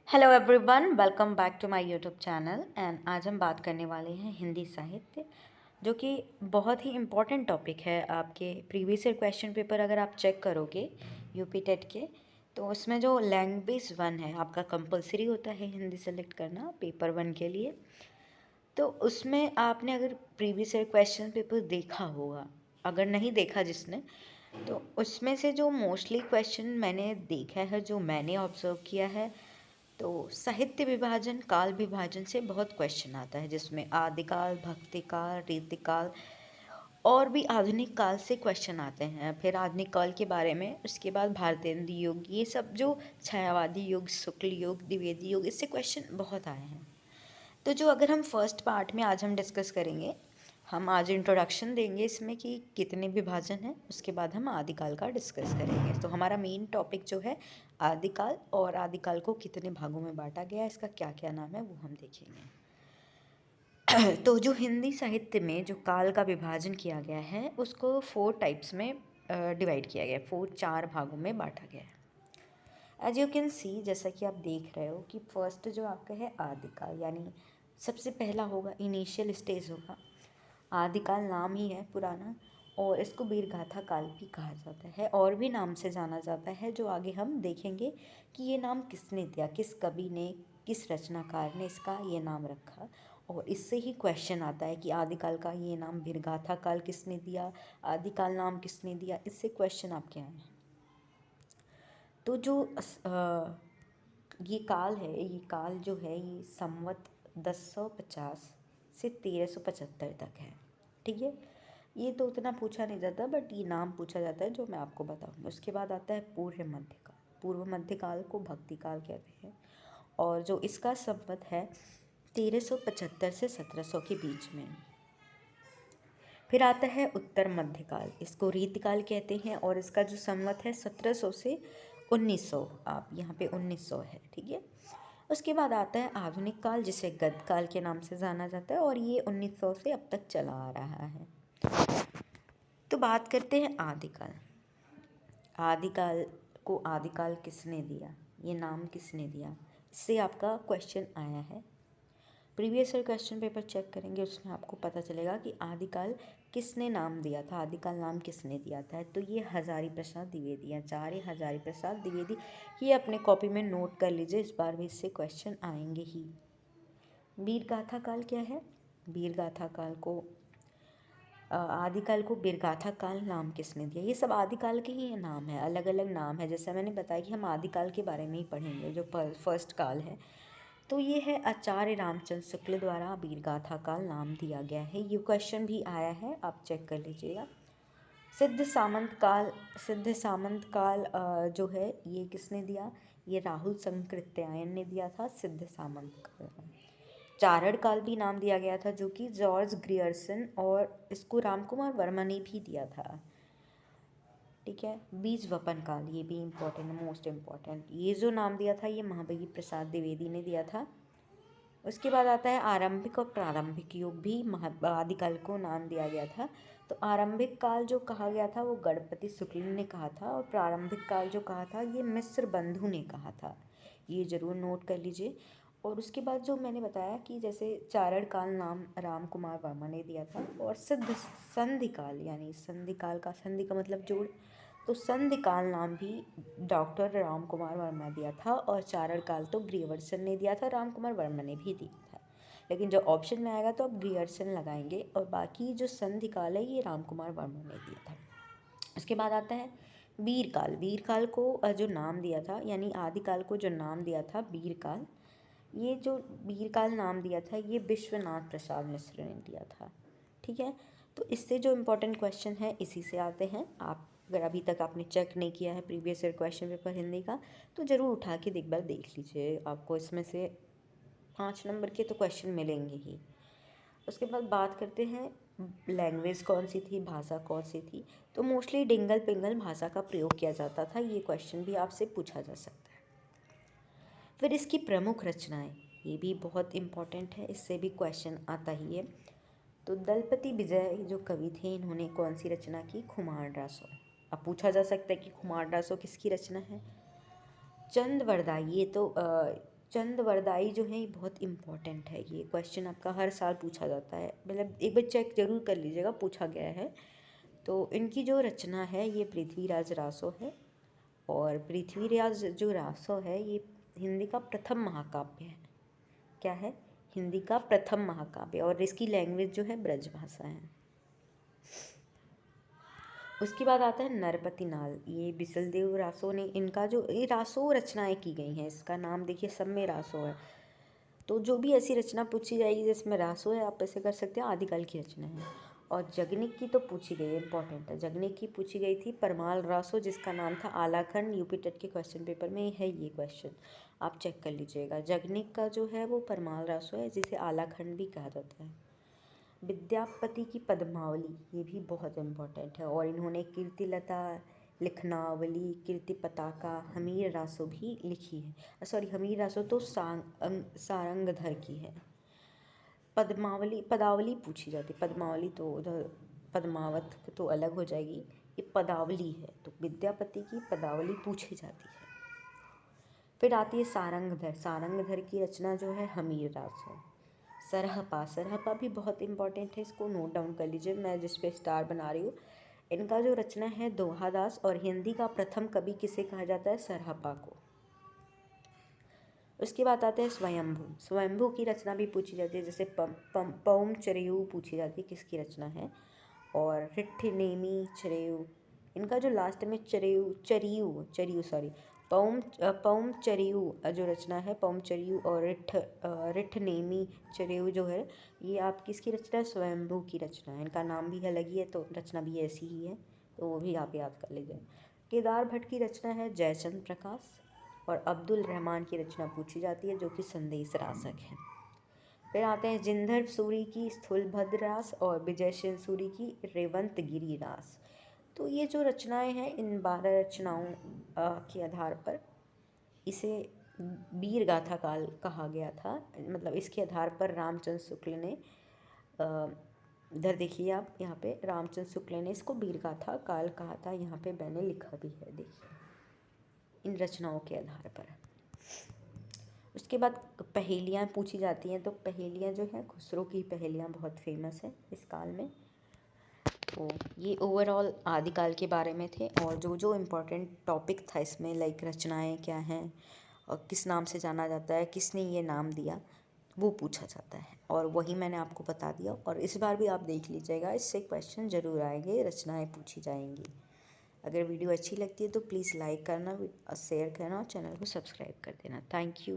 Hello everyone, welcome back to my YouTube channel. And आज हम बात करने वाले हैं हिंदी साहित्य, जो कि बहुत ही इम्पॉर्टेंट टॉपिक है। आपके प्रीवियस ईयर क्वेश्चन पेपर अगर आप चेक करोगे यूपी टेट के, तो उसमें जो लैंग्वेज वन है आपका कंपलसरी होता है हिंदी सेलेक्ट करना पेपर वन के लिए। तो उसमें आपने अगर प्रीवियस ईयर क्वेश्चन पेपर देखा होगा, अगर नहीं देखा जिसने, तो उसमें से जो मोस्टली क्वेश्चन मैंने देखा है, जो मैंने ऑब्जर्व किया है, तो साहित्य विभाजन काल विभाजन से बहुत क्वेश्चन आता है, जिसमें आदिकाल, भक्तिकाल, रीतिकाल और भी आधुनिक काल से क्वेश्चन आते हैं। फिर आधुनिक काल के बारे में, उसके बाद भारतेंदु युग, ये सब जो छायावादी युग, शुक्ल युग, द्विवेदी युग, इससे क्वेश्चन बहुत आए हैं। तो जो अगर हम फर्स्ट पार्ट में आज हम डिस्कस करेंगे, हम आज इंट्रोडक्शन देंगे इसमें कि कितने विभाजन हैं, उसके बाद हम आदिकाल का डिस्कस करेंगे। तो हमारा मेन टॉपिक जो है आदिकाल, और आदिकाल को कितने भागों में बांटा गया, इसका क्या क्या नाम है वो हम देखेंगे। तो जो हिंदी साहित्य में जो काल का विभाजन किया गया है, उसको 4 टाइप्स में डिवाइड किया गया है, 4 भागों में बांटा गया है। एज यू कैन सी, जैसा कि आप देख रहे हो कि फर्स्ट जो आपका है आदिकाल, यानी सबसे पहला होगा, इनिशियल स्टेज होगा। आदिकाल नाम ही है पुराना, और इसको वीरगाथा काल भी कहा जाता है, और भी नाम से जाना जाता है, जो आगे हम देखेंगे कि ये नाम किसने दिया, किस कवि ने, किस रचनाकार ने इसका ये नाम रखा। और इससे ही क्वेश्चन आता है कि आदिकाल का ये नाम वीरगाथा काल किसने दिया, आदिकाल नाम किसने दिया, इससे क्वेश्चन आपके आए हैं। तो जो ये काल है, ये काल जो है, ये संवत 1050 से 1375 तक है। ठीक है, ये तो उतना पूछा नहीं जाता, बट ये नाम पूछा जाता है जो मैं आपको बताऊंगा। उसके बाद आता है पूर्व मध्यकाल। पूर्व मध्यकाल को भक्तिकाल कहते हैं, और जो इसका संवत है 1375 से 1700 के बीच में। फिर आता है उत्तर मध्यकाल, इसको रीतिकाल कहते हैं, और इसका जो संवत है 1700 से 1900, आप यहाँ पे 1900 है। ठीक है, उसके बाद आता है आधुनिक काल, जिसे गद्यकाल के नाम से जाना जाता है, और ये 1900 से अब तक चला आ रहा है। तो बात करते हैं आदिकाल। आदिकाल को आदिकाल किसने दिया, ये नाम किसने दिया, इससे आपका क्वेश्चन आया है। Previous year question paper check करेंगे, उसमें आपको पता चलेगा कि आदिकाल किसने नाम दिया था, आदिकाल नाम किसने दिया था। तो ये हजारी प्रसाद द्विवेदी, आचार्य हजारी प्रसाद द्विवेदी, ये अपने कॉपी में नोट कर लीजिए, इस बार भी इससे क्वेश्चन आएंगे ही। वीरगाथा काल क्या है, वीरगाथा काल को आदिकाल को वीरगाथा काल नाम किसने दिया, ये सब आदिकाल के ही नाम है, अलग अलग नाम है। जैसा मैंने बताया कि हम आदिकाल के बारे में ही पढ़ेंगे, जो फर्स्ट काल है। तो ये है आचार्य रामचंद्र शुक्ल द्वारा वीरगाथा काल नाम दिया गया है। ये क्वेश्चन भी आया है, आप चेक कर लीजिएगा। सिद्ध सामंत काल, सिद्ध सामंत काल जो है, ये किसने दिया, ये राहुल संकृत्यायन ने दिया था सिद्ध सामंत काल। चारण काल भी नाम दिया गया था, जो कि जॉर्ज ग्रियर्सन, और इसको रामकुमार वर्मा ने भी दिया था। ठीक है, बीज वपन काल, ये भी इम्पोर्टेंट, मोस्ट इम्पॉर्टेंट, ये जो नाम दिया था ये महाबली प्रसाद द्विवेदी ने दिया था। उसके बाद आता है आरंभिक और प्रारंभिक युग, भी आदिकाल को नाम दिया गया था। तो आरंभिक काल जो कहा गया था वो गणपति शुक्ल ने कहा था, और प्रारंभिक काल जो कहा था ये मिस्र बंधु ने कहा था, ये ज़रूर नोट कर लीजिए। और उसके बाद जो मैंने बताया कि जैसे चारण काल नाम राम कुमार वर्मा ने दिया था, और सिद्ध संधि काल, यानी संधि काल का, संधि का मतलब जोड़, तो संधि काल नाम भी डॉक्टर राम कुमार वर्मा दिया था, और चारण काल तो ग्रियर्सन ने दिया था, राम कुमार वर्मा ने भी दिया था। लेकिन जो ऑप्शन में आएगा तो आप ग्रियर्सन लगाएंगे, और बाकी जो संधि काल है ये राम कुमार वर्मा ने दिया था। उसके बाद आता है वीरकाल। वीरकाल को जो नाम दिया था, यानी आदिकाल को जो नाम दिया था वीरकाल, ये जो वीरकाल नाम दिया था ये विश्वनाथ प्रसाद मिश्र ने दिया था। ठीक है, तो इससे जो इम्पोर्टेंट क्वेश्चन है इसी से आते हैं। आप अगर अभी तक आपने चेक नहीं किया है previous year question paper Hindi का, तो ज़रूर उठा के एक बार देख लीजिए, आपको इसमें से 5 नंबर के तो क्वेश्चन मिलेंगे ही। उसके बाद बात करते हैं लैंग्वेज कौन सी थी, भाषा कौन सी थी। तो मोस्टली डिंगल पिंगल भाषा का प्रयोग किया जाता था, ये क्वेश्चन भी आपसे पूछा जा सकता है। फिर इसकी प्रमुख रचनाएं, ये भी बहुत इम्पॉर्टेंट है, इससे भी क्वेश्चन आता ही है। तो दलपति विजय जो कवि थे, इन्होंने कौन सी रचना की, खुमार रासो। अब पूछा जा सकता है कि खुमार रासो किसकी रचना है। चंद वरदाई, ये तो चंद जो है ये बहुत इम्पॉर्टेंट है। ये क्वेश्चन आपका हर साल पूछा जाता है, मतलब एक बार चेक जरूर कर लीजिएगा, पूछा गया है। तो इनकी जो रचना है ये पृथ्वीराज रासो है। और पृथ्वीराज जो रासो है ये हिंदी का प्रथम महाकाव्य है। क्या है? हिंदी का प्रथम महाकाव्य, और इसकी लैंग्वेज जो है ब्रजभाषा है। उसके बाद आता है नरपति नाल। ये बिसलदेव रासो ने, इनका जो ये रासो रचनाएं की गई हैं, इसका नाम देखिए सब में रासो है। तो जो भी ऐसी रचना पूछी जाएगी जिसमें रासो है, आप ऐसे कर सकते हैं आदिकाल की रचना है। और जगनिक की तो पूछी गई है, इंपॉर्टेंट है। जगनिक की पूछी गई थी परमाल रासो, जिसका नाम था आलाखंड। यूपी टेट के क्वेश्चन पेपर में है ये क्वेश्चन, आप चेक कर लीजिएगा। जगनिक का जो है वो परमाल रासो है, जिसे आलाखंड भी कहा जाता है। विद्यापति की पद्मावली, ये भी बहुत इम्पोर्टेंट है। और इन्होंने कीर्तिलता, लिखनावली, कीर्ति पताका, हमीर रासो भी लिखी है। सॉरी, हमीर रासो तो सारंगधर की है। पदावली पूछी जाती, पद्मावली तो उधर पद्मावत तो अलग हो जाएगी, ये पदावली है। तो विद्यापति की पदावली पूछी जाती है। फिर आती है सारंगधर। सारंगधर की रचना जो है हमीर रासो। सरहपा भी बहुत इंपॉर्टेंट है, इसको नोट डाउन कर लीजिए, मैं जिस पे स्टार बना रही हूँ। इनका जो रचना है दोहादास, और हिंदी का प्रथम कवि किसे कहा जाता है? सरहपा को। उसके बाद आते हैं स्वयंभू। स्वयंभू की रचना भी पूछी जाती है, जैसे पौम चरेयू पूछी जाती है, किसकी रचना है। और रिट्ठनेमी चरेयू, इनका जो लास्ट में चरियू सॉरी, पौम चरियू जो रचना है, पौम चरियू और रिट्ठनेमी चरेयू जो है, ये आप किसकी रचना है? स्वयंभू की रचना है। इनका नाम भी अलग ही है, तो रचना भी ऐसी ही है, तो वो भी आप याद कर लीजिए। केदार भट्ट की रचना है जयचंद्र प्रकाश। और अब्दुल रहमान की रचना पूछी जाती है, जो कि संदेश रासक है। फिर आते हैं जिंदर सूरी की स्थूलभद्र रास, और विजय सेन सूरी की रेवंतगिरी रास। तो ये जो रचनाएं हैं, इन 12 रचनाओं के आधार पर इसे वीर गाथा काल कहा गया था। मतलब इसके आधार पर रामचंद्र शुक्ल ने, इधर देखिए आप, यहाँ पे रामचंद्र शुक्ल ने इसको वीर गाथा काल कहा था। यहाँ पे मैंने लिखा भी है, देखिए, इन रचनाओं के आधार पर। उसके बाद पहेलियाँ पूछी जाती हैं। तो पहेलियाँ जो हैं, खुसरो की पहेलियाँ बहुत फेमस है इस काल में। तो ये ओवरऑल आदिकाल के बारे में थे, और जो जो इम्पोर्टेंट टॉपिक था इसमें, लाइक रचनाएं क्या हैं और किस नाम से जाना जाता है, किसने ये नाम दिया, वो पूछा जाता है। और वही मैंने आपको बता दिया। और इस बार भी आप देख लीजिएगा, इससे क्वेश्चन ज़रूर आएंगे, रचनाएं पूछी जाएंगी। अगर वीडियो अच्छी लगती है तो प्लीज़ लाइक करना, शेयर करना और चैनल को सब्सक्राइब कर देना। Thank you.